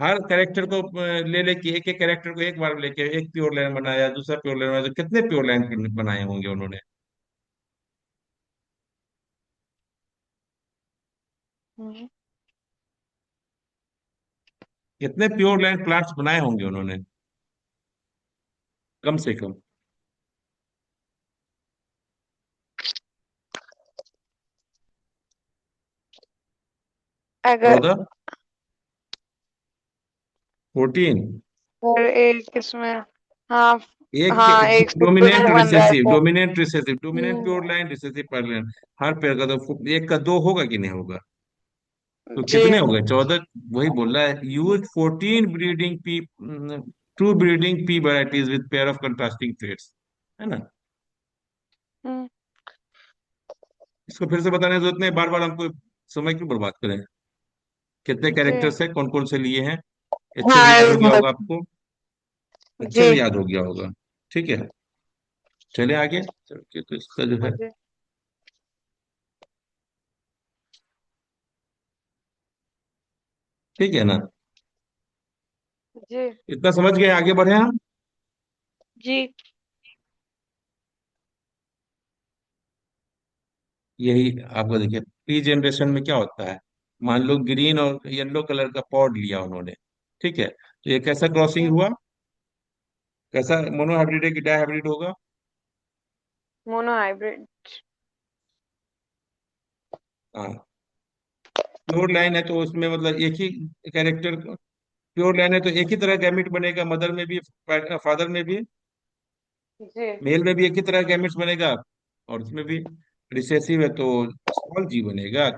हर character को ले लेके एक एक कैरेक्टर को एक बार में लेके एक प्योर लाइन बनाया, दूसरा प्योर लाइन बनाया, तो कितने प्योर लाइन बनाए होंगे उन्होंने? हम्म, कितने प्योर लाइन प्लांट्स बनाए होंगे उन्होंने, कम से कम? अगर 14, 14। और एक इसमें, हाँ एक हाँ, एक से डोमिनेंट दो बन रहा है रिसेसिव, तो। डोमिनेंट रिसेसिव, डोमिनेंट हम्म, प्योर लाइन, रिसेसिव पर लाइन। हर पेड़ का तो एक का दो होगा कि नहीं होगा? तो जी। कितने हो गए, 14? वही बोल रहा है, use 14 breeding pea, true breeding pea varieties with pair of contrasting traits, है ना? हम्म, इसको फिर से बताने की जरूरत नहीं, बार बार हमको समय क्यों बर्बाद करें? कितने जी। कैरेक्टर्स है, कौन कौन से लिए हैं, अच्छे से याद हो गया हाँ होगा आपको, अच्छे जी। से याद हो गया होगा। ठीक है, चले आगे चल के, तो इसका जो है, जी। ठीक है ना? जी। इतना समझ गए, आगे बढ़े हम। जी। यही आपको देखिए, पी जनरेशन में क्या होता है, मान लो ग्रीन और येलो कलर का पॉड लिया उन्होंने, ठीक है, तो ये कैसा क्रॉसिंग हुआ, कैसा मोनोहाइब्रिड है कि डाइहाइब्रिड होगा? Mono hybrid. हाँ, प्योर लाइन है तो उसमें मतलब एक ही कैरेक्टर, प्योर लाइन है तो एक ही तरह गैमिट बनेगा, मदर में भी, फादर में भी, जी। मेल में भी एक ही तरह गैमेट्स बनेगा, और उसमें भी। रिसेसिव है तो स्मॉल जी बनेगा,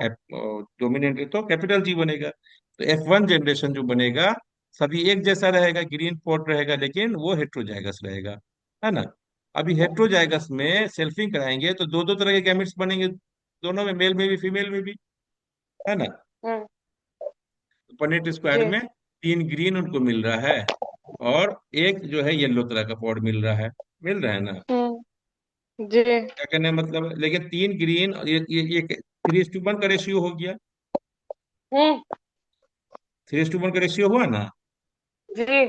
डोमिनेंट है तो कैपिटल जी बनेगा। तो F1 जनरेशन जो बनेगा, सभी एक जैसा रहेगा, ग्रीन पॉट रहेगा, लेकिन वो हेट्रोजाइगस रहेगा, है ना? अभी हेट्रोजाइगस में सेल्फिंग कराएंगे तो दो दो तरह के गैमेट्स बनेंगे, दोनों में, मेल में भी फीमेल में भी, है ना? हम्म, तो पनेट स्क्वायर जी। में तीन ग्रीन उनको मिल रहा है, और एक जो है येलो तरह का पॉड मिल रहा है, मिल रहा है ना? जी। क्या कहने का मतलब है, लेकिन तीन ग्रीन और ये 3:1 का रेशियो हो गया, हम्म, 3:1 का रेशियो हुआ ना? जी।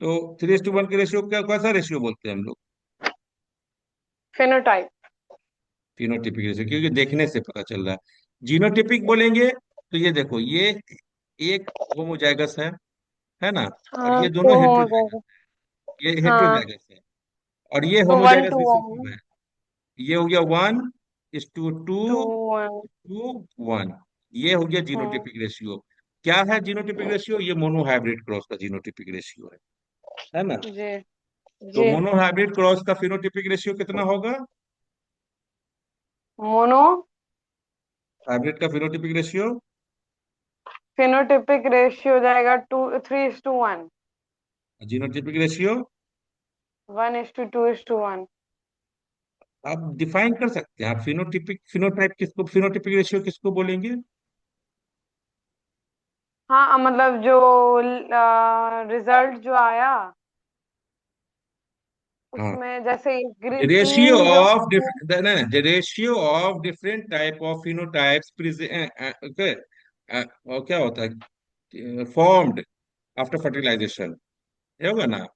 तो 3:1 के रेशियो क्या, कैसा रेशियो बोलते हैं हम लोग? फिनोटाइप। फिनोटिपिक रेशियो, क्योंकि देखने से पता चल रहा है। जीनोटिपिक बोलेंगे तो ये देखो, ये एक होमोजाइगस है ना? और हाँ ये तो दोनों हो हेट्रोजाइगस, जाएगा। ये हाँ, हेट्रोजाइगस है, और ये तो one homozygous two recessive one. है। ये हो गया 1:2, टू वन। 2:1, ये हो गया हम्म, जीनोटिपिक रेशियो। क्या है जीनोटिपिक रेशियो? ये मोनोहाइब्रिड क्रॉस का जीनोटिपिक रेशियो है ना? जी। तो जी। मोनोहाइब्रिड क्रॉस का फिनोटिपिक रेशियो कितना होगा? मोनो हाइब्रिड का फिनोटिपिक रेशियो, फिनोटिपिक रेशियो हो जाएगा 2:3:1। Genotypic ratio. 1:2:1। आप डिफाइन कर सकते हैं, आप फिनोटिपिक, फिनोटाइप किसको, फिनोटिपिक रेशियो किसको बोलेंगे? हाँ मतलब जो रिजल्ट जो आया हाँ, उसमें जैसे the ratio तीन जो। of the ratio of different type of phenotypes okay, और क्या होता है, फॉर्म्ड आफ्टर फर्टिलाइजेशन, ये होगा ना?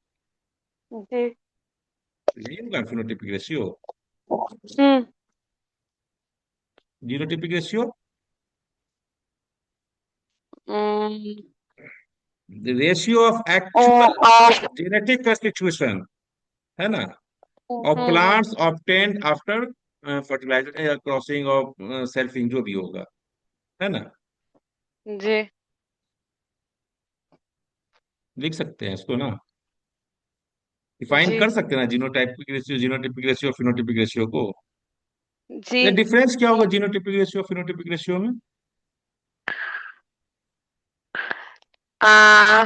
जी। यही होगा phenotypic ratio. Hmm. Genotypic ratio, hmm, the ratio of oh, actual ah, genetic constitution, है ना, of hmm, plants obtained after fertiliser या क्रॉसिंग ऑफ सेल्फिंग, जो भी होगा, है ना? जी। लिख सकते हैं इसको ना, डिफाइन जी। कर सकते हैं ना, genotypic ratio, genotypic ratio, phenotypic ratio को। जी। ये डिफरेंस क्या होगा जीनोटिपिक रेशियो, फिनोटिपिक रेशियो में? आ,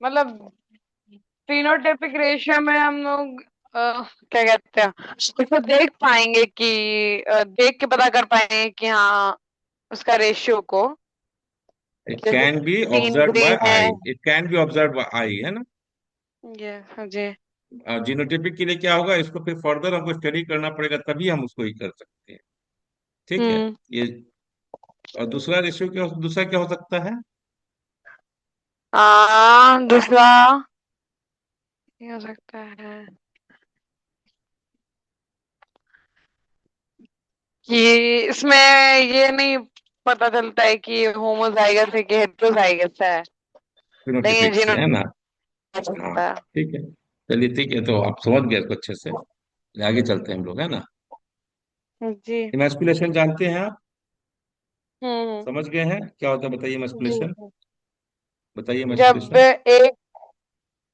मतलब फिनोटाइपिक रेशियो में हम लोग क्या कहते हैं, उसको देख पाएंगे कि देख के पता कर पाएंगे कि हाँ उसका रेशियो को, इट जैसे कैन बी तीन ऑब्जर्व बाय ग्रीन है। Eye, it can be observe by eye, है ना? ये, हाँ जी। जीनोटिपिक के लिए क्या होगा, इसको फिर फर्दर हमको स्टडी करना पड़ेगा, तभी हम उसको ही कर सकते हैं। ठीक है, हम्म। ये और दूसरा रेशियो क्या, दूसरा क्या हो सकता है? दूसरा ये हो सकता है कि इसमें ये नहीं पता चलता है कि होमोजाइगस है कि हेटेरोजाइगस है, लेकिन फिनोटाइपिक से, है ना? जीनोटाइप हो हाँ, सकता है। ठीक है। चलिए ठीक है, तो आप समझ गए इसको अच्छे से। आगे चलते हैं हम लोग, है ना? जी। इमैस्कुलेशन जानते हैं आप? हम्म। समझ गए हैं क्या होता है? बताइए जी। इमैस्कुलेशन। बताइए जब इमैस्कुलेशन। एक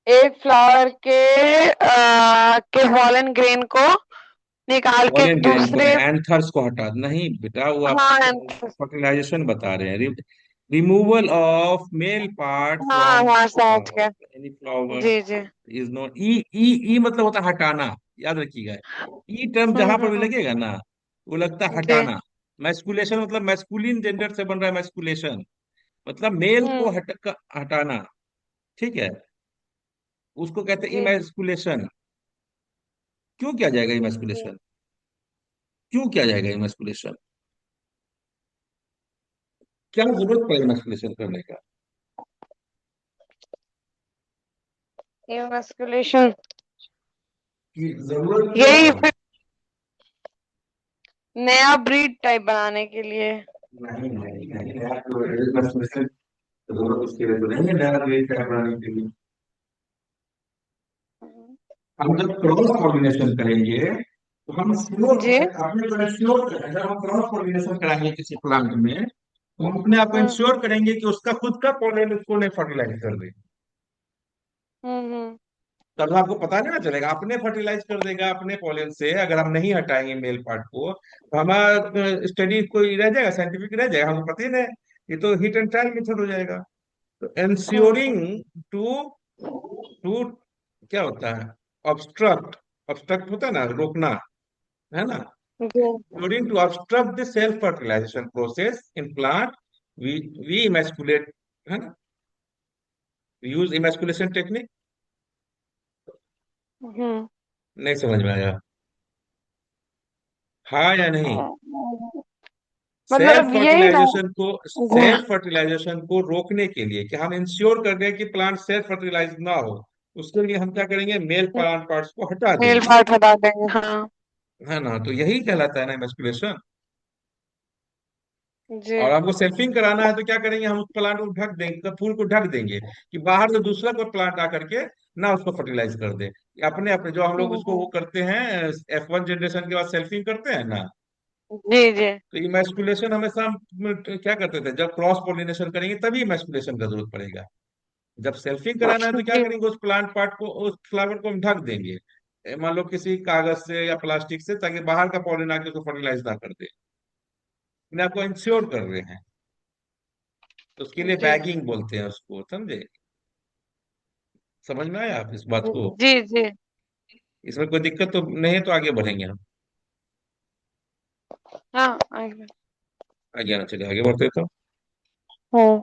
एक फ्लावर के पॉलन ग्रेन को निकाल के पॉलन ग्रेन को, दूसरे। एंथर्स को हटा, नहीं बेटा, वो आप हाँ फर्टिलाइजेशन बता रहे हैं। रिमूवल ऑफ मेल पार्ट हाँ फ्रॉम हाँ, समझ गया। एनी फ्लावर जी जी। इज नॉट, ई ई ई मतलब होता है हटाना। याद रखिएगा, ई टर्म जहां पर भी हम्म। लगेगा ना, वो लगता है जी। हटाना। मैस्कुलेशन मतलब मैस्कुलिन जेंडर से बन रहा है मैस्कुलेशन, मतलब मेल को हम्म। हटाना। ठीक है, उसको कहते हैं जी इमैस्कुलेशन। क्यों किया जाएगा जी। इमैस्कुलेशन? क्यों किया जाएगा इमैस्कुलेशन? क्या जरूरत पड़ेगी इमैस्कुलेशन करने का? इमस्कुलेशन कि जरूरत क्यों यही पड़ी? फिर नया ब्रीड टाइप बनाने के लिए। नहीं नहीं नहीं, नया तो इमैस्कुलेशन जरूरत उसके लिए तो नहीं है, नया वेट बनाने के लिए। हम जब क्रॉस पॉलिनेशन करेंगे तो हम श्योर, जी। अपने को श्योर करेंगे। जब हम क्रॉस पॉलिनेशन कराएंगे किसी प्लांट में, तो हम अपने आप को हम्म इंश्योर करेंगे कि उसका खुद का पॉलन उसको नहीं फर्टिलाइज कर दे। हम्म। तब आपको पता नहीं ना चलेगा, अपने फर्टिलाइज कर देगा अपने पॉलन से। अगर हम नहीं हटाएंगे मेल पार्ट को, तो हमारा स्टडी कोई रह जाएगा, साइंटिफिक रह जाएगा, हमको पता ही नहीं। ये तो हिट एंड ट्रायल मेथड हो जाएगा। तो हम्म। एंश्योरिंग टू टू क्या होता है? ऑब्स्ट्रक्ट। ऑब्स्ट्रक्ट होता है ना, रोकना, है ना? जी। Ensuring to obstruct the self fertilization process in plant, we emasculate, है ना? We use emasculation technique। हम्म। नहीं समझ में आया? हाँ या नहीं? सेल्फ मतलब यही ना। फर्टिलाइजेशन को, जी। सेल्फ फर्टिलाइजेशन को रोकने के लिए, कि हम इंश्योर कर दें कि प्लांट सेल्फ फर्टिलाइज ना हो, उसके लिए हम क्या करेंगे? मेल प्लांट पार्ट्स को हटा मेल देंगे, पार्ट हटा देंगे, हाँ। है ना? तो यही कहलाता है ना इमेस्कुलेशन। जी। और हमको सेल्फिंग कराना है तो क्या करेंगे? हम उस प्लांट को ढक देंगे, तो फूल को ढक देंगे, कि बाहर से दूसरा कोई प्लांट आकर के ना उसको फर्टिलाइज कर दे। अपने अपने जो हम लोग उसको वो हम्म। करते हैं, F1 जनरेशन के बाद सेल्फिंग करते हैं ना, जी जी। तो इमैस्कुलेशन हमेशा हम क्या करते थे? जब क्रॉस पोलिनेशन करेंगे तभी इमैस्कुलेशन का जरूरत पड़ेगा। जब सेल्फिंग कराना है तो क्या जी। करेंगे? उस प्लांट पार्ट को, उस फ्लावर को हम ढक देंगे, मान लो किसी कागज से या प्लास्टिक से, ताकि बाहर का पॉलिन आके उसको फर्टिलाइज ना कर दे। अपने आपको इंश्योर कर रहे हैं, तो उसके लिए जी बैगिंग बोलते हैं उसको, समझे? समझ में आया आप इस बात को? जी। जी। इसमें कोई दिक्कत तो नहीं है? तो आगे बढ़ेंगे हम। हाँ आगे। आगे आना, चलिए आगे बढ़ते तो। हम्म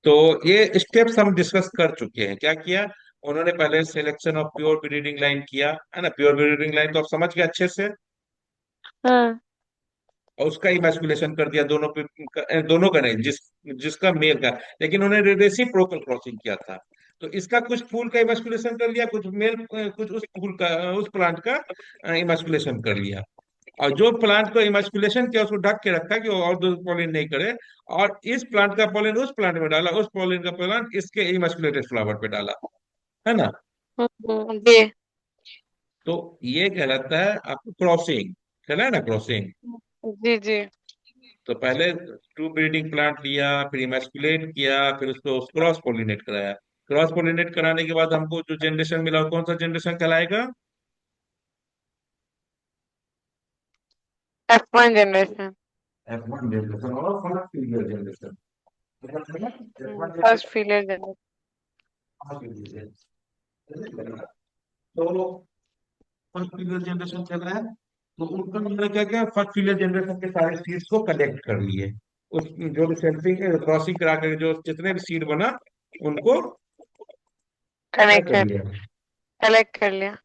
तो ये स्टेप्स हम डिस्कस कर चुके हैं। क्या किया उन्होंने? पहले selection of pure breeding line किया, है ना? प्योर ब्रीडिंग लाइन तो आप समझ गए अच्छे से। हम्म। और उसका इमैस्कुलेशन कर दिया, दोनों का नहीं, जिसका मेल का। लेकिन उन्होंने रेसिप्रोकल क्रॉसिंग किया था। तो इसका कुछ फूल का इमैस्कुलेशन कर लिया, कुछ मेल, कुछ उस फूल का, उस प्लांट का इमैस्कुलेशन कर लिया। और जो प्लांट को इमैस्कुलेशन किया उसको ढक के रखा कि वो और दो पॉलिन नहीं करे। और इस प्लांट का पॉलिन उस प्लांट में डाला, उस पॉलिन का पॉलिन इसके इमैस्कुलेटेड फ्लावर पे डाला, है ना? जी तो ये कहलाता है आपको क्रॉसिंग। कहला है ना क्रॉसिंग? जी। जी। तो पहले टू ब्रीडिंग प्लांट लिया, फिर इमैस्कुलेट किया, फिर उसको क्रॉस पोलिनेट कराया। क्रॉस पोलिनेट कराने के बाद हमको जो जनरेशन मिला वो कौन सा जनरेशन कहलाएगा? F1 generation. F1 जनरेशन और first period generation. First filial generation. तो फर्स्ट पीरियड जनरेशन चल रहा है, तो उनका उन्होंने क्या किया? फर्स्ट पीरियड जनरेशन के सारे सीड्स को कलेक्ट कर लिए। उस जो भी सेल्फिंग क्रॉसिंग करा कर जो जितने भी सीड बना, उनको क्या कर कनेक्टेड। लिया? कलेक्ट कर लिया।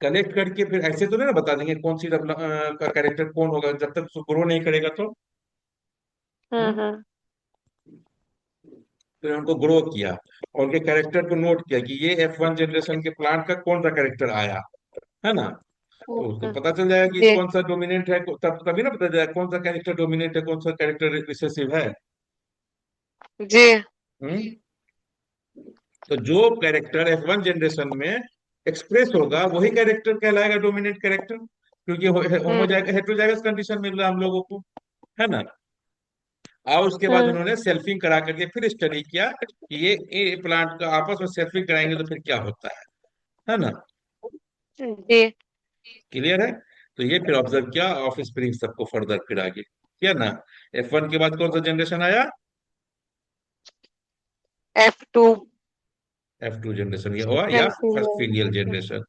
कलेक्ट करके फिर ऐसे तो नहीं ना बता देंगे कौन सी का कैरेक्टर कौन होगा जब तक ग्रो नहीं करेगा तो। हम्म? हम्म। फिर उनको ग्रो किया और उनके कैरेक्टर को नोट किया कि ये F1 जनरेशन के प्लांट का कौन सा कैरेक्टर आया, है ना। तो उसको हम्म। पता चल जाएगा कि जी। कौन सा डोमिनेंट है, तब तभी ना पता जाएगा कौन सा कैरेक्टर डोमिनेंट है कौन सा कैरेक्टर रिसेसिव है। जी। हम्म। तो जो कैरेक्टर F1 जनरेशन में एक्सप्रेस होगा वही कैरेक्टर कहलाएगा डोमिनेंट कैरेक्टर, क्योंकि हम्म। हेट्रोजाइगस कंडीशन मिल रहा है हम लोगों को, है ना। और उसके बाद हम्म। उन्होंने सेल्फिंग करा करके फिर स्टडी किया कि ये प्लांट का आपस में सेल्फिंग कराएंगे तो फिर क्या होता है ना। जी। क्लियर है। तो ये फिर ऑब्जर्व किया, ऑफ स्प्रिंग सबको फर्दर फिर आगे किया ना। F1 के बाद कौन सा जनरेशन आया? F2। F2 जनरेशन ये हुआ, या first sensible. Filial generation,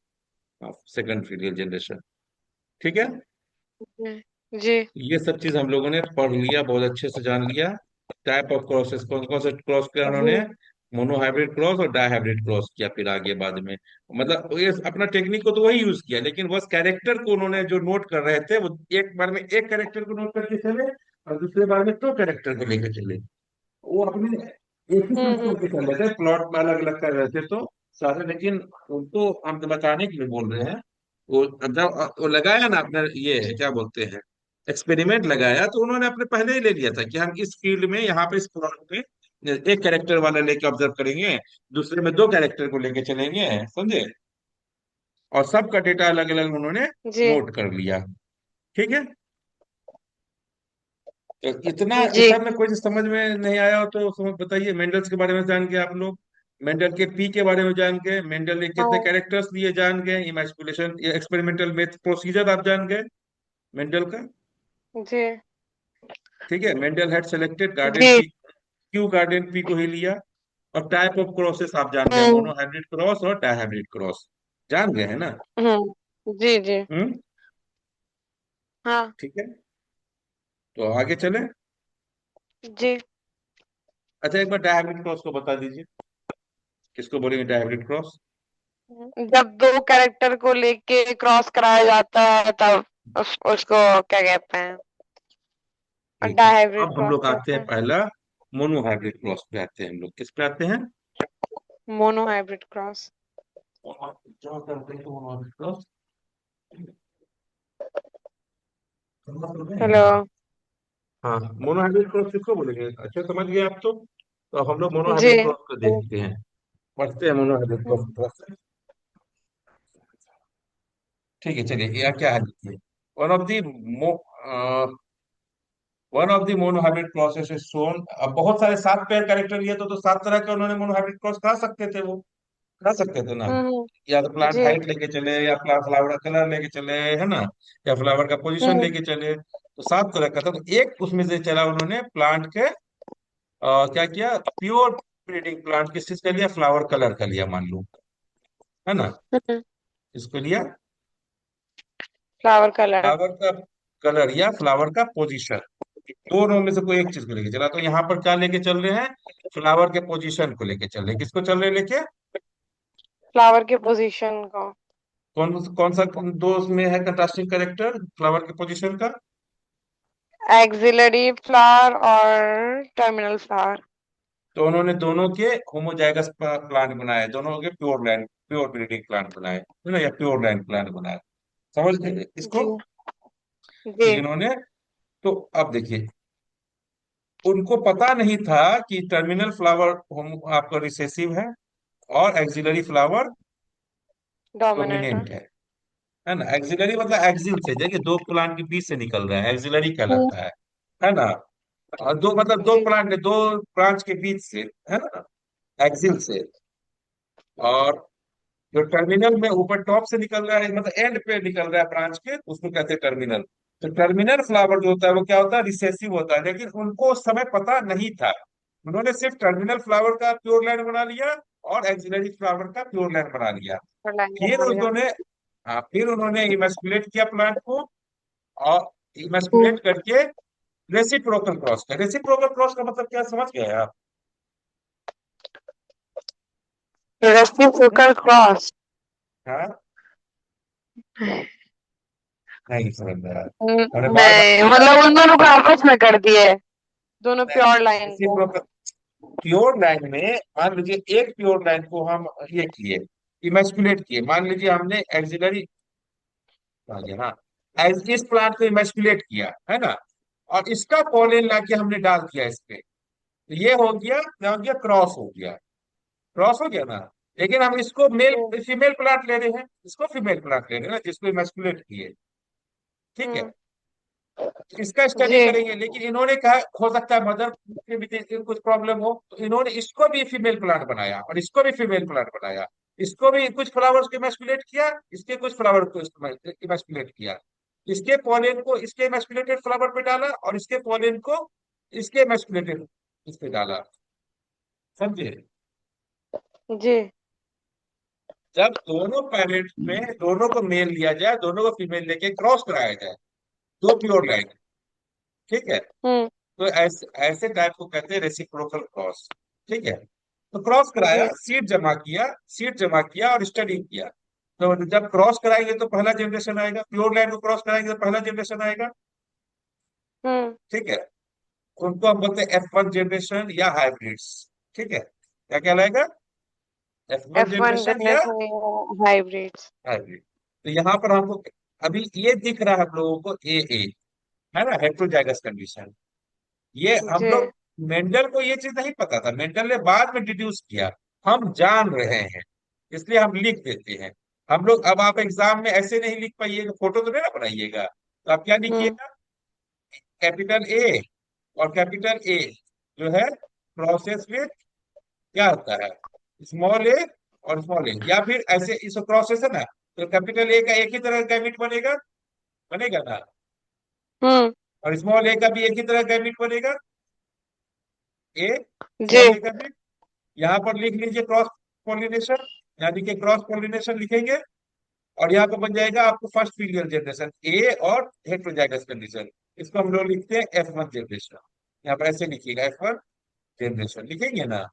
second filial generation. ठीक है। जी। ये सब चीज हम लोगों ने पढ़ लिया, बहुत अच्छे से जान लिया। टाइप ऑफ क्रॉसेस कौन कौन से क्रॉस किया जी। उन्होंने, मोनोहाइब्रिड क्रॉस और डायहाइब्रिड क्रॉस किया फिर आगे बाद में। मतलब ये अपना टेक्निक को तो वही यूज किया, लेकिन बस कैरेक्टर को उन्होंने जो नोट कर रहे थे वो एक बार में एक कैरेक्टर को नोट करके चले और दूसरे बार में दो कैरेक्टर को लेकर चले। वो अपने एक ही चीज हम्म। को लेकर चल रहे थे, प्लॉट में अलग अलग कर रहे थे तो सारे, लेकिन उनको हम तो बताने के लिए बोल रहे हैं। वो जब वो लगाया ना अपना ये क्या बोलते हैं, एक्सपेरिमेंट लगाया, तो उन्होंने अपने पहले ही ले लिया था कि हम इस फील्ड में यहाँ पे इस प्लॉट पे एक कैरेक्टर वाला लेके ऑब्जर्व करेंगे, दूसरे में दो कैरेक्टर को लेके चलेंगे, समझे। और सबका डेटा अलग अलग उन्होंने जी। नोट कर लिया। ठीक है। तो इतना जी। इस सब में कोई चीज समझ में नहीं आया हो तो समझ बताइए। मेंडल्स के बारे में जान गए आप लोग, मेंडल के पी के बारे में जान गए, मेंडल ने कितने हाँ। कैरेक्टर्स लिए जान गए, इमेस्कुलेशन एक्सपेरिमेंटल मेथ प्रोसीजर आप जान गए मेंडल का। जी। ठीक है। मेंडल हैड सेलेक्टेड गार्डन जी। पी, क्यू गार्डन पी को ही लिया। और टाइप ऑफ क्रॉसेस आप जान गए, हम्म। मोनोहाइब्रिड क्रॉस और डायहाइब्रिड क्रॉस जान गए है ना। जी। जी। हम्म। हाँ। ठीक है। तो आगे चले। जी। अच्छा एक बार डायहाइब्रिड क्रॉस को बता दीजिए, किसको बोलेंगे डायहाइब्रिड क्रॉस? जब दो कैरेक्टर को लेके क्रॉस कराया जाता है तब उसको क्या कहते हैं? ठीक है। डायहाइब्रिड अब हम क्रॉस लोग आते कहते हैं हैं। पहला मोनोहाइब्रिड क्रॉस पे आते हैं, हम लोग किस पे आते हैं? Monohybrid cross. क्या करते हैं तो मोनोहाइब्रिड क्रॉस समझ तो गए हेलो। हैं। हाँ, मोनोहाइब्रिड क्रॉस किसको बोलेंगे, अच्छा समझ गए आप तो अब हम लोग जी। मोनोहाइब्रिड क्रॉस को देखते हैं, पढ़ते हैं मोनोहाइब्रिड क्रॉस थोड़ा। ठीक है चलिए, यह क्या है देखिए। One of the one of the monohybrid crosses is shown. अब बहुत सारे सात पेयर कैरेक्टर लिए तो सात तरह के उन्होंने मोनोहाइब्रिड क्रॉस करा सकते थे वो, करा सकते थे ना। या तो प्लांट जी। हाइट लेके चले, या फ्लावर कलर लेके चले, है ना, या फ्लावर का पोजीशन हम्म। लेके चले। तो सात तरह का था, तो एक उसमें से चला उन्होंने प्लांट के क्या किया, प्योर ब्रीडिंग प्लांट किस चीज का लिया, फ्लावर कलर का लिया मान लो, है ना। हम्म। इसको लिया फ्लावर कलर। फ्लावर का कलर या फ्लावर का पोजीशन, दोनों में से कोई एक चीज को लेके चला। तो यहाँ पर क्या लेके चल रहे हैं, फ्लावर के पोजीशन को लेके चल रहे हैं। किसको चल रहे हैं लेके, फ्लावर के पोजीशन को। कौन कौन सा दो उसमें है कंट्रास्टिंग करेक्टर फ्लावर के पोजीशन का? एक्सिलरी फ्लावर और टर्मिनल फ्लावर। तो उन्होंने दोनों के होमोजाइगस प्लांट बनाए, दोनों के pure land pure breeding plant बनाए, है ना, या प्योर लैंड प्लांट बनाए। समझ गए जी। इसको। तो जी। इन्होंने, तो अब देखिए, उनको पता नहीं था कि टर्मिनल फ्लावर आपका रिसेसिव और एक्सिलरी फ्लावर डोमिनेंट है। डोमिनेंट है ना। एक्सिलरी मतलब एक्सिल से, देखिए दो प्लांट के बीच से निकल रहा है, एक्सिलरी हम्म। कहलाता है ना। और दो मतलब दो जी। प्लांट दो ब्रांच के बीच से, है ना, एक्सिल से। और जो टर्मिनल में ऊपर टॉप से निकल रहा है, मतलब एंड पे निकल रहा है ब्रांच के, उसको कहते हैं टर्मिनल। तो टर्मिनल फ्लावर जो होता है वो क्या होता है, रिसेसिव होता है, लेकिन उनको उस समय पता नहीं था। उन्होंने सिर्फ टर्मिनल फ्लावर का प्योर लाइन बना लिया और एक्सिलरी फ्लावर का प्योर लाइन बना लिया। लाइन फिर बना लिया। उन्होंने, हाँ, फिर उन्होंने इमेस्कुलेट किया प्लांट को, और हम्म। इमेस्कुलेट करके रेसिप्रोकल क्रॉस का, रेसिप्रोकल क्रॉस का मतलब क्या समझ गए आप? हम्म? Reciprocal cross. हाँ, नहीं समझ में आया। मैंने बार बार नहीं, पूछा। मतलब उन दोनों को आपस में कर दिए, दोनों प्योर लाइन इसी को। प्योर लाइन में मान लीजिए एक प्योर लाइन को हम ये किए, इमेस्कुलेट किए, मान लीजिए हमने एक्सिलरी, हाँ, इस प्लांट को इमेस्कुलेट किया है ना, और इसका पॉलन लाके हमने डाल दिया इस पे, तो ये हो गया, क्या हो गया, क्रॉस हो गया, क्रॉस हो गया ना। लेकिन हम इसको मेल हम्म। फीमेल प्लांट ले रहे हैं, इसको फीमेल प्लांट ले रहे हैं ना, जिसको इमेस्कुलेट किए, ठीक है। हम्म। इसका स्टडी जी। करेंगे, लेकिन इन्होंने कहा हो सकता है मदर के भी कुछ प्रॉब्लम हो, तो इन्होंने इसको भी फीमेल प्लांट बनाया और इसको भी फीमेल प्लांट बनाया। इसको भी कुछ फ्लावर्स को इमेस्कुलेट किया, इसके कुछ फ्लावर को इमेस्कुलेट किया, इसके पॉलन को इसके इमेस्कुलेटेड फ्लावर पे डाला और इसके पॉलन को इसके इमेस्कुलेटेड इस पे डाला, समझे। जी। जब दोनों पेरेंट्स में दोनों को मेल लिया जाए, दोनों को फीमेल लेके क्रॉस कराया जाए, दो प्योर लाइन, ठीक है, हम्म। तो ऐसे ऐसे टाइप को कहते हैं रेसिप्रोकल क्रॉस, ठीक है। तो क्रॉस कराया, जी। सीट जमा किया और स्टडी किया। तो जब क्रॉस कराएंगे तो पहला जनरेशन आएगा, प्योर लाइन को क्रॉस कराएंगे तो पहला जनरेशन आएगा, हम्म। ठीक है। उनको हम बोलते हैं F1 जनरेशन या हाइब्रिड्स, ठीक है, क्या कहलाएगा, F1 F1 जनरेशन या जनरेशन हाइब्रिड्स। हाइब्रिड। तो यहाँ पर हमको अभी ये दिख रहा है हम लोगों को ए है ना, हेट्रोजाइगस कंडीशन। ये हम जी। लोग, मेंडल को ये चीज नहीं पता था, मेंडल ने बाद में डिड्यूस किया, हम जान रहे हैं इसलिए हम लिख देते हैं। हम लोग, अब आप एग्जाम में ऐसे नहीं लिख पाइएगा, फोटो तो नहीं ना बनाइएगा, तो आप क्या हम्म। लिखिएगा, कैपिटल ए और कैपिटल ए, जो है प्रोसेस विथ, क्या होता है, स्मॉल ए और स्मॉल ए, या फिर ऐसे इस प्रोसेस है ना, तो कैपिटल ए का एक ही तरह का गैमिट बनेगा, बनेगा ना, हम्म। और स्मॉल ए का भी एक ही तरह का गैमिट बनेगा, ए जी। स्मॉल ए का भी। यहाँ पर लिख लीजिए क्रॉस पोलिनेशन, यहाँ देखिए क्रॉस पोलिनेशन लिखेंगे, और यहाँ पे बन जाएगा आपको फर्स्ट फीलियल जनरेशन ए और हेट्रोजाइगस कंडीशन, इसको हम लोग लिखते हैं F1 जनरेशन। यहाँ पर ऐसे लिखिएगा, F1 जनरेशन लिखेंगे ना,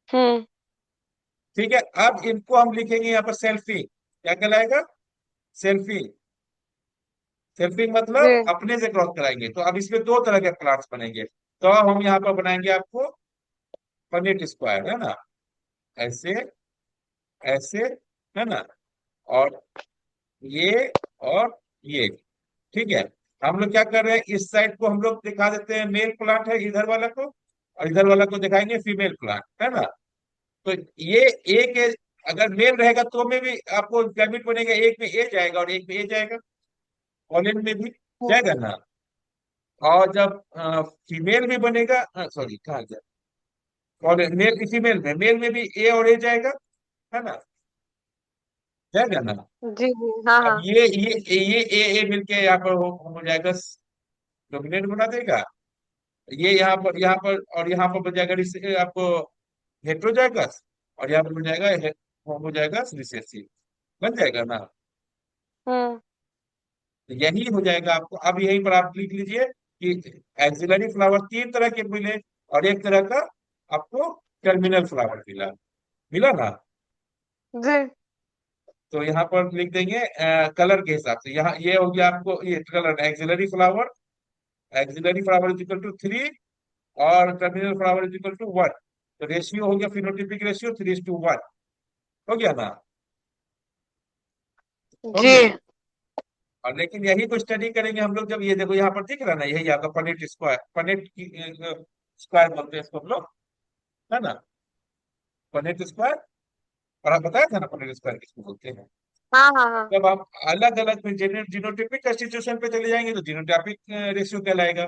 हम्म। ठीक है। अब इनको हम लिखेंगे यहाँ पर सेल्फी, क्या कहलाएगा, सेल्फी। सेल्फी मतलब जी। अपने से क्रॉस कराएंगे, तो अब इसमें दो तरह के प्लांट्स बनेंगे, तो अब हम यहाँ पर बनाएंगे आपको पनेट स्क्वायर, है ना, ऐसे, ऐसे, है ना, और ये और ये, ठीक है। हम लोग क्या कर रहे हैं, इस साइड को हम लोग दिखा देते हैं मेल प्लांट है इधर वाला को, और इधर वाला को दिखाएंगे फीमेल प्लांट, है ना। तो ये एक अगर मेल रहेगा तो में भी आपको गैमेट बनेगा, एक में ए जाएगा और एक में ए जाएगा, कॉलन में भी जाएगा ना। और जब फीमेल भी बनेगा, सॉरी कहा गया, कॉलन मेल फीमेल में, मेल में भी ए और ए जाएगा, है ना, जाएगा ना। जी। जी। हाँ अब हाँ। ये ए मिलके यहाँ पर हो जाएगा, डोमिनेट बना देगा। ये यहाँ पर और यहाँ पर बन जाएगा आपको हेट्रोजाइगस, और यहाँ पर बन जाएगा होमोजाइगस रिसेसिव, बन जाएगा ना। हम्म। तो यही हो जाएगा आपको, अब यहीं पर आप लिख लीजिए कि एक्सिलरी फ्लावर तीन तरह के मिले और एक तरह का आपको टर्मिनल फ्लावर मिला, मिला ना। जी। तो यहाँ पर लिख देंगे कलर के हिसाब से, यहाँ ये हो गया आपको, ये colour axillary flower is equal to 3 और terminal flower is equal to 1, तो रेशियो हो गया, फिनोटिपिक रेशियो 3:1, हो गया ना, हो जी। गया। और लेकिन यही को स्टडी करेंगे हम लोग, जब ये देखो यहाँ पर दिख रहा है ना, यही आपका पनेट स्क्वायर, पनेट स्क्वायर बोलते हैं इसको हम लोग, है ना, पनेट स्क्वायर। और आप बताया था ना पनेट स्क्वायर किसको बोलते हैं। हाँ हाँ हाँ। जब आप अलग अलग में जीनोटिपिक कंस्टिट्यूशन पे चले जाएंगे तो जीनोटाइपिक रेशियो कहलाएगा,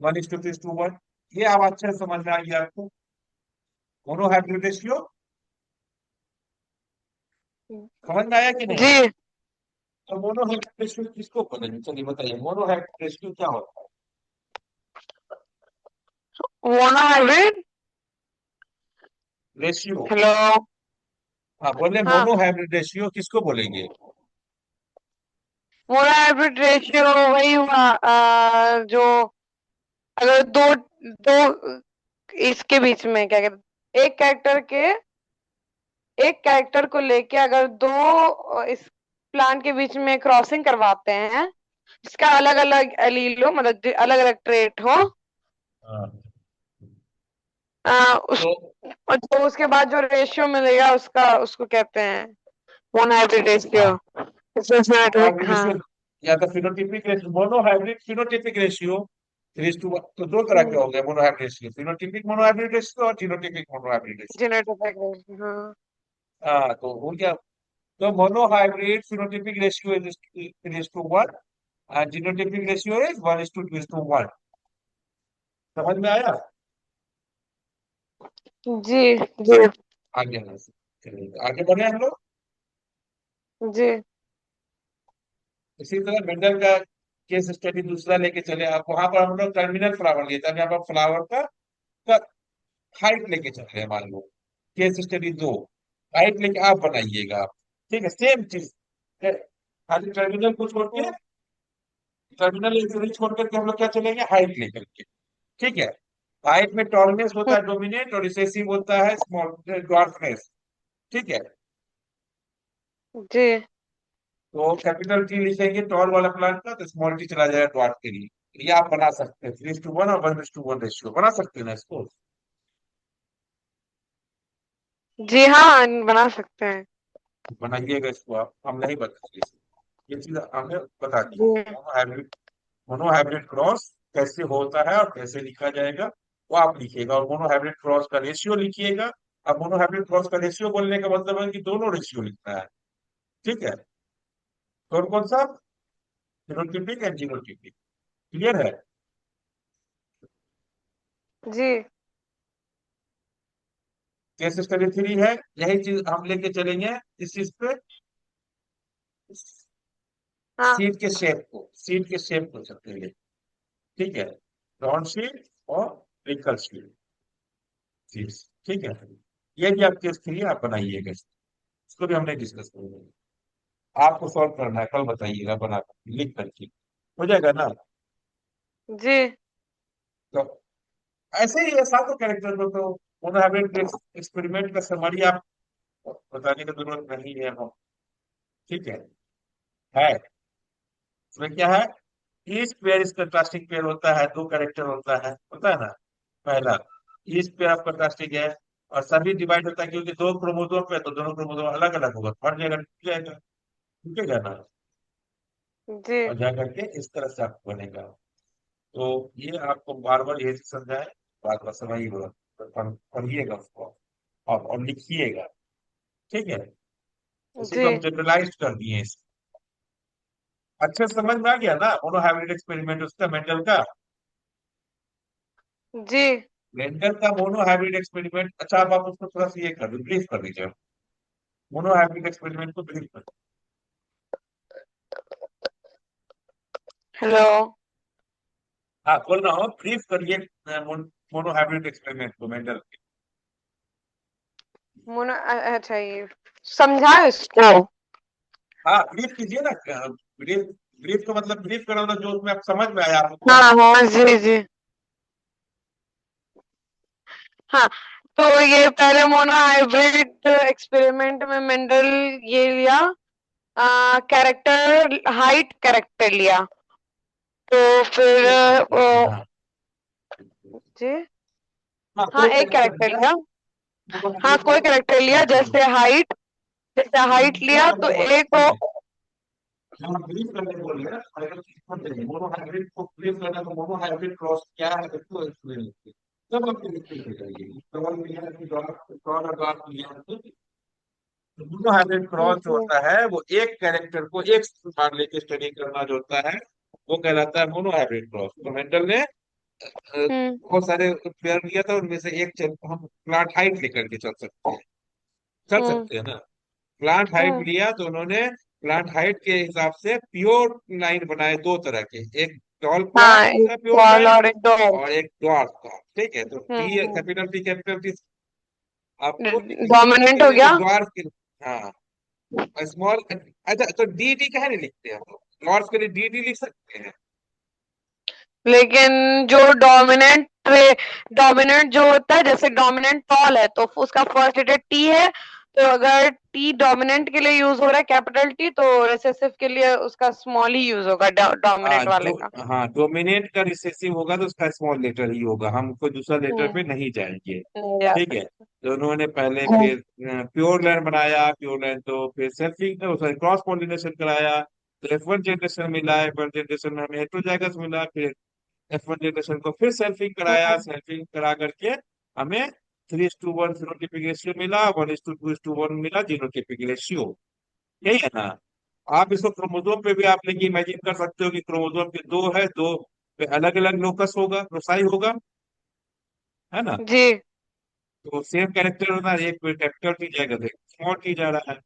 1:2:1। ये आप अच्छे से समझ में आ गया आपको, मोनोहाइब्रिड रेशियो समझ में आया कि नहीं। जी। तो मोनोहाइब्रिड रेशियो किसको बोलेंगे, चलिए बताइए, मोनोहाइब्रिड रेशियो क्या होता है। मोनोहाइब्रिड। Ratio, hello. हाँ बोले हाँ। मोनोहाइब्रिड रेशियो किसको बोलेंगे। मोनोहाइब्रिड रेशियो वही हुआ, जो अगर दो दो इसके बीच में क्या कहते, एक कैरेक्टर को लेके अगर दो प्लांट के बीच में क्रॉसिंग करवाते हैं, इसका अलग अलग एलील हो, मतलब अलग अलग ट्रेट हो, हाँ। उस तो और जो उसके बाद जो रेशियो मिलेगा उसका, उसको कहते हैं मोनोहाइब्रिड रेशियो। हाँ, इसमें मोनोहाइब्रिड हाँ। रेशियो या तो phenotypic ratio, monohybrid phenotypic ratio 3:1। तो दो तरह के हम्म, हो गए monohybrid ratio, phenotypic monohybrid ratio और genotypic monohybrid ratio. Genotypic ratio, हाँ। हाँ, तो वो क्या, तो monohybrid phenotypic ratio is two 1 and genotypic ratio is 1:2:1। समझ में आया? जी जी आगे चलिए, आगे बढ़े हम लोग। जी। इसी तरह मेंडल का केस स्टडी दूसरा लेके चले आप, वहां पर हम लोग टर्मिनल फ्लावर लिए थे, यहाँ पर फ्लावर का हाइट लेके चल रहे हैं मान लो। केस स्टडी 2, हाइट लेके आप बनाइएगा आप। ठीक है, सेम चीज, खाली टर्मिनल को छोड़ के, हम्म, टर्मिनल एक छोड़ करके हम लोग क्या चलेंगे, हाइट लेकर के। ठीक है, हाइट में टॉलनेस होता है डोमिनेट, और रिसेसिव होता है स्मॉल ड्वार्फनेस। ठीक है, जी तो कैपिटल टी लिखेंगे टॉल वाला प्लांट का, तो स्मॉल टी चला जाएगा ड्वार्फ के लिए। ये आप बना सकते हैं 3:1 और 1:1 रेशियो बना सकते हैं ना इसको। जी, हाँ बना सकते हैं। बनाइएगा इसको आप, हम नहीं बताएंगे ये चीज हमें बता दी। जी मोनोहाइब्रिड, मोनोहाइब्रिड क्रॉस कैसे होता है और कैसे लिखा जाएगा, वो आप लिखिएगा, और मोनोहाइब्रिड क्रॉस का रेशियो लिखिएगा। अब मोनोहाइब्रिड क्रॉस का रेशियो बोलने का मतलब है कि दोनों रेशियो लिखना है। ठीक है, कौन कौन सा, फिनोटिपिक एंड जीनोटिपिक। क्लियर है? जी। केस स्टडी 3 है, यही चीज हम लेके चलेंगे इस चीज पे, हाँ सीट के शेप को चलेंगे। ठीक है, राउंड शीट और रिकल शीट, सीट्स। ठीक है, ये भी आप केस 3 आप बनाइएगा, इसको भी हमने डिस्कस करेंगे। आपको सॉल्व करना है, कल बताइएगा बना कर लिख करके, हो जाएगा ना? जी तो ऐसे ही है सातों कैरेक्टर को, तो मोनोहाइब्रिड एक्सपेरिमेंट का समरी आप बताने की जरूरत नहीं है हम। ठीक है, इसमें क्या है, each pair is contrasting pair होता है, दो कैरेक्टर होता है ना, पहला ईच पेयर ऑफ कंट्रास्टिंग है, और सभी डिवाइड होता है क्योंकि दो क्रोमोसोम पे, तो दोनों क्रोमोसोम अलग अलग होगा, फट जाएगा, टूट जाएगा, टूटेगा ना। जी और जा करके इस तरह से आपको बनेगा। तो ये आपको बार बार ये समझाए, बार बार समझिएगा, पढ़िएगा उसको और लिखिएगा। ठीक है, इसी जी को हम जनरलाइज कर दिए अच्छे से समझ में आ गया ना मोनोहाइब्रिड एक्सपेरिमेंट उसका, मेंडल का। जी। मेंडल का मोनोहाइब्रिड एक्सपेरिमेंट, अच्छा अब आप उसको थोड़ा सा ये कर दो, ब्रीफ कर दीजिए मोनोहाइब्रिड एक्सपेरिमेंट को, ब्रीफ कर। हेलो। हाँ, बोल रहा हूँ, ब्रीफ करिए मोनोहाइब्रिड एक्सपेरिमेंट को, मेंडल के। अच्छा, ये समझा इसको। हाँ, ब्रीफ कीजिए ना, ब्रीफ, ब्रीफ का मतलब ब्रीफ कराना, जो उसमें आप समझ में आया आपको। हाँ हाँ, जी जी। हाँ, तो ये पहले मोनोहाइब्रिड एक्सपेरिमेंट में मेंडल ये लिया, कैरेक्टर हाइट कैरेक्टर लिया, तो फिर एक कैरेक्टर, हाँ। जी, हाँ, हाँ कोई एक कैरेक्टर कैरेक्टर लिया, लिया। हाँ मोनोहाइब्रिड कोई को कैरेक्टर लिया, कैरेक्टर लिया। जैसे हाइट क्या लिया तो मतलब एक सुनिए, को। हम ब्रीफ करने बोल रहे हैं, अगर मोनोहाइब्रिड को ब्रीफ करना, तो मोनोहाइब्रिड क्रॉस क्या है इसको एक्सप्लेन कीजिए, तब आपको एक्सप्लेन करिए सवाल मिला है कि डॉट और डॉट लिया है, तो मोनोहाइब्रिड क्रॉस जो जी। होता है वो एक कैरेक्टर को एक बार लेके स्टडी करना जो होता है, वो कहलाता है मोनोहाइब्रिड क्रॉस। तो मेंडल ने हम्म बहुत सारे पेयर लिया था, उनमें से एक हम प्लांट हाइट लेकर के चल हम्म सकते हैं ना। प्लांट हाइट हम्म। लिया तो उन्होंने प्लांट हाइट के हिसाब से प्योर लाइन बनाए, दो तरह के, एक टॉल हाँ, प्लांट एक का प्योर टॉल लाइन और एक डॉर्फ। और एक ड्वार्फ का। ठीक है, तो टी हम्म। कैपिटल टी कैपिटल टी आपको लिखने डोमिनेंट के हो लिए तो गया। ड्वार्फ के, हाँ स्मॉल, अच्छा तो डी डी कहे नहीं लिखते हम लोग, ड्वार्फ के लिए डी डी लिख सकते हैं। लेकिन जो डोमिनेंट जो होता है, जैसे डोमिनेंट टॉल है तो उसका फर्स्ट लेटर टी है, तो अगर टी डोमिनेंट के लिए यूज हो रहा है कैपिटल टी, तो रिसेसिव के लिए उसका स्मॉल ही यूज होगा, हाँ डोमिनेंट जो वाले का। हाँ डोमिनेंट का रिसेसिव होगा तो उसका स्मॉल लेटर ही होगा, हम कोई दूसरा लेटर पे हम्म। नहीं जाएंगे। नहीं जा ठीक है। सकते। तो उन्होंने पहले हम्म। फिर प्योर लैंड बनाया, प्योर लैंड तो फिर सेल्फिंग सॉरी क्रॉस पॉलिनेशन कराया, तो F1 जनरेशन मिला, F1 जनरेशन में हमें हेटेरोजाइगस मिला, फिर F1 जनरेशन को फिर सेल्फिंग कराया, हम्म। सेल्फिंग करा करके हमें 3:1 जीनोटाइपिक रेशियो मिला, 1:2:1 मिला जीनोटाइपिक रेशियो। यही है ना। आप इसको क्रोमोसोम पे भी आप लेके इमेजिन कर सकते हो कि क्रोमोसोम के दो है, दो पे अलग अलग लोकस होगा, लोसाई होगा, है ना। जी। तो सेम कैरेक्टर होना, एक पे कैपिटल टी जाएगा तो स्मॉल टी जा रहा है।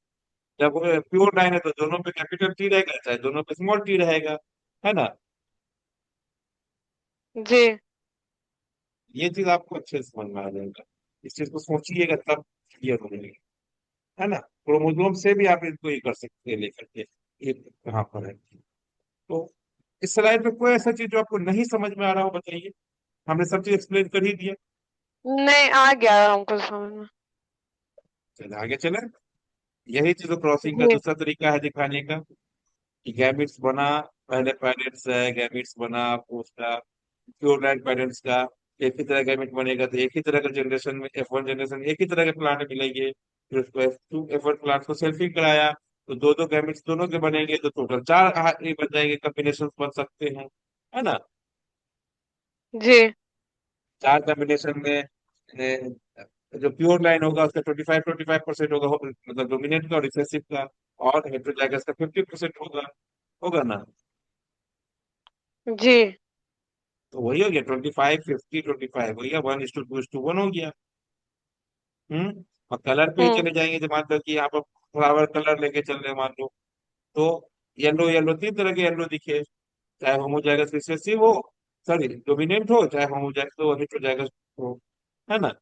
जब प्योर लाइन है तो दोनों पे कैपिटल टी रहेगा, चाहे दोनों पे स्मॉल टी रहेगा, है ना। जी। ये चीज आपको अच्छे से समझ में आ जाएगा, इस चीज को सोचिएगा तब क्लियर हो जाएगी, है ना। क्रोमोसोम से भी आप इसको ये कर सकते हैं लेकर के, ये कहाँ पर है। तो इस स्लाइड में कोई ऐसा चीज जो आपको नहीं समझ में आ रहा हो बताइए, हमने सब चीज एक्सप्लेन कर ही दिया। नहीं, आ गया हमको समझ में। चले आगे चले। यही चीज क्रॉसिंग का जी। दूसरा तरीका है दिखाने का, कि गैमिट्स बना, पहले पेरेंट्स है, गैमिट्स बना आपको उसका प्योर लाइन पेरेंट्स का, एक ही तरह गैमिट बनेगा तो एक ही तरह का जनरेशन में F1 जनरेशन एक ही तरह के प्लांट मिलेंगे। फिर उसको F1 प्लांट को सेल्फिंग कराया, तो दो दो गैमिट्स दोनों के बनेंगे, तो टोटल चार ये बन जाएंगे, कॉम्बिनेशन बन सकते हैं, है ना। जी। चार कॉम्बिनेशन में जो प्योर लाइन होगा उसका 25-25% होगा, मतलब डोमिनेंट का और रिसेसिव का, और हेटेरोजाइगस का 50% होगा, होगा ना। जी। तो वही हो गया 25-50-25, हो गया 1:2:1 हो गया। और कलर पे ही हम्म। चले जाएंगे, जब मान लो कि यहाँ पर फ्लावर कलर लेके चल रहे हैं मान लो, तो येलो येलो तीन तरह के येलो दिखे, चाहे होमोजाइगस रिसेसिव हो, सॉरी डोमिनेंट हो, चाहे होमोजाइगस हो हेटेरोजाइगस हो, है ना।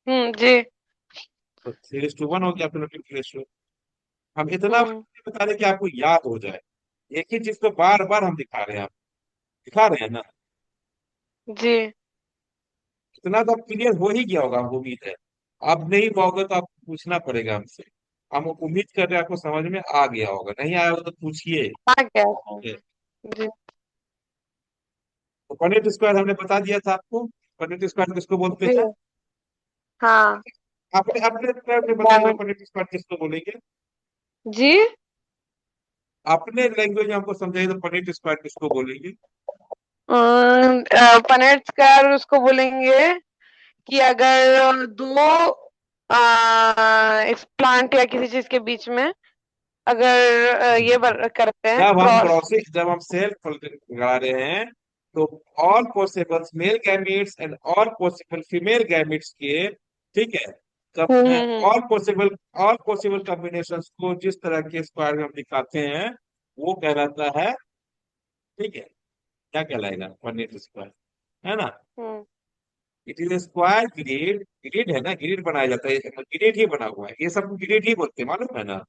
हम्म। जी। तो 3:1 हो गया फिनोटिपिक रेशियो। हम इतना हम्म। बता रहे कि आपको याद हो जाए, एक ही चीज को बार बार हम दिखा रहे हैं, आप दिखा रहे हैं ना। जी। इतना तो अब क्लियर हो ही गया होगा, हमको उम्मीद है। अब नहीं हुआ होगा तो आपको पूछना पड़ेगा हमसे, हम उम्मीद कर रहे हैं आपको समझ में आ गया होगा, नहीं आया होगा तो पूछिए। आ गया समझ में। जी। तो पॉनेट स्क्वायर हमने बता दिया था आपको, पॉनेट स्क्वायर किसको बोलते जी। हैं। हाँ। आपने अपने term में बताइए डायमंड। पॉनेट स्क्वायर किसको बोलेंगे। जी। अपने लैंग्वेज में हमको समझाइए तो पॉनेट स्क्वायर किसको बोलेंगे। पनेट स्क्वायर उसको बोलेंगे कि अगर दो इस प्लांट या किसी चीज के बीच में अगर करते हैं क्रॉस। जब हम सेल्फ लगा रहे हैं, तो all possible male gametes and all possible female gametes के, ठीक है, हम्म। तब हम्म। ऑल पॉसिबल कॉम्बिनेशंस को जिस तरह के स्क्वायर में हम दिखाते हैं वो कहलाता है, ठीक है, क्या कहलाएगा, पॉनेट स्क्वायर, है ना। हम्म। It is square grid, grid है ना, ग्रिड बनाया जाता है, ग्रिड ही बना हुआ है, ये सब ग्रिड ही बोलते हैं मालूम है ना,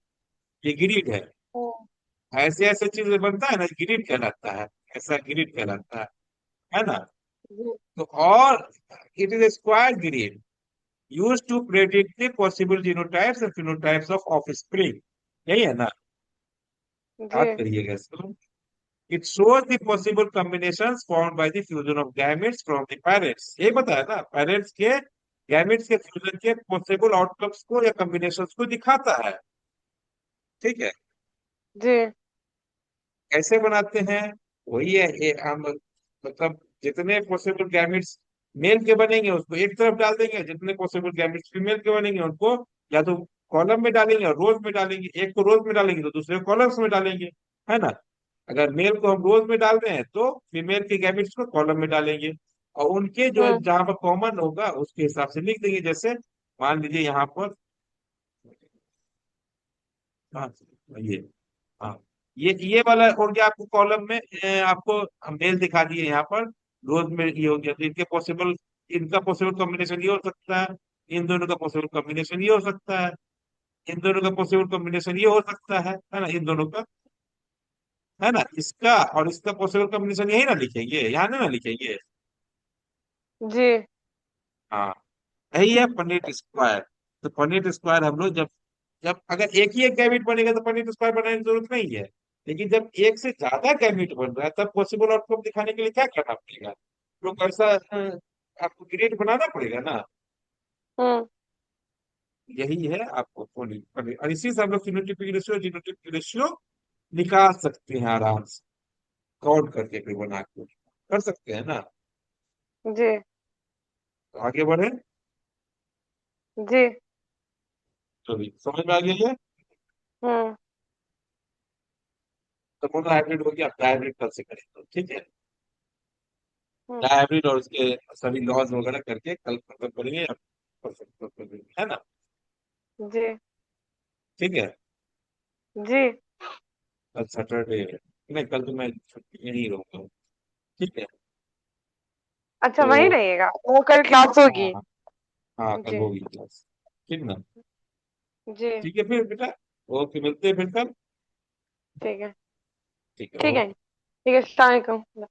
ये ग्रिड है। हम्म। ऐसे ऐसे चीजें बनता है ना, ग्रिड कहलाता है, ऐसा ग्रिड कहलाता है ना। जी। तो और it is square grid use to predict the possible genotypes and phenotypes of offspring, यही है ना। जी। याद करिएगा इसको। It shows the possible combinations formed by the fusion of gametes from the parents, ये बताया ना, पेरेंट्स के गैमेट्स के फ्यूजन के पॉसिबल आउटकम्स को या कॉम्बिनेशंस को दिखाता है, ठीक है। जी। कैसे बनाते हैं, वही है ये हम, मतलब जितने पॉसिबल गैमेट्स मेल के बनेंगे उसको एक तरफ डाल देंगे, जितने पॉसिबल गैमेट्स फीमेल के बनेंगे उनको या तो कॉलम में डालेंगे और रोज में डालेंगे, एक को रोज में डालेंगे तो दूसरे कॉलम्स में डालेंगे, है ना। अगर मेल को हम रोज में डाल रहे हैं तो फीमेल के गैमेट्स को कॉलम में डालेंगे, और उनके जो हम्म। जहां पर कॉमन होगा उसके हिसाब से लिख देंगे, जैसे मान लीजिए यहाँ पर, हाँ ये, हाँ ये वाला हो गया आपको कॉलम में, आपको मेल दिखा दिए यहाँ पर, रोज में ये हो गया, तो इनके पॉसिबल, इनका पॉसिबल कॉम्बिनेशन ये हो सकता है, इन दोनों का पॉसिबल कॉम्बिनेशन ये हो सकता है, इन दोनों का पॉसिबल कॉम्बिनेशन ये हो सकता है ना, इन दोनों का, है ना, इसका और इसका पॉसिबल कॉम्बिनेशन यही ना लिखेंगे, यहाँ ना लिखेंगे। जी। हाँ, यही है पनीट स्क्वायर। तो पॉइंट स्क्वायर हम लोग जब जब अगर एक ही एक गैमिट बनेगा तो पॉइंट स्क्वायर बनाने की जरूरत नहीं है। लेकिन जब एक से ज्यादा गैमिट बन रहा है तब पॉसिबल आउटकम दिखाने के लिए क्या करना पड़ेगा, तो ऐसा आपको ग्रेड बनाना पड़ेगा ना। हम्म। यही है आपको और इसी से हम लोग फिनोटाइपिक रेशियो जीनोटाइपिक रेशियो निकाल सकते हैं आराम से, काउंट करके कोई बना के कर सकते हैं ना। जी। तो आगे बढ़े। जी। तो भी समझ में आ गया ये। हम्म। तो मोनो हाइब्रिड हो गया, आप हाइब्रिड कल से करें तो ठीक है। हम्म। हाइब्रिड और उसके सभी लॉज वगैरह करके कल खत्म करेंगे या परसों खत्म करेंगे, है ना। जी। ठीक है। जी। कल सैटरडे है, नहीं कल तो मैं छुट्टी यहीं रहूंगा। ठीक है। अच्छा, तो वही रहेगा, वो कल क्लास हाँ होगी। हाँ हाँ, कल जी। होगी क्लास। ठीक ना। जी। ठीक है फिर बेटा, ओके मिलते हैं फिर कल। ठीक है। ठीक है ठीक है। ओके। ठीक है, अस्सलाम वालेकुम।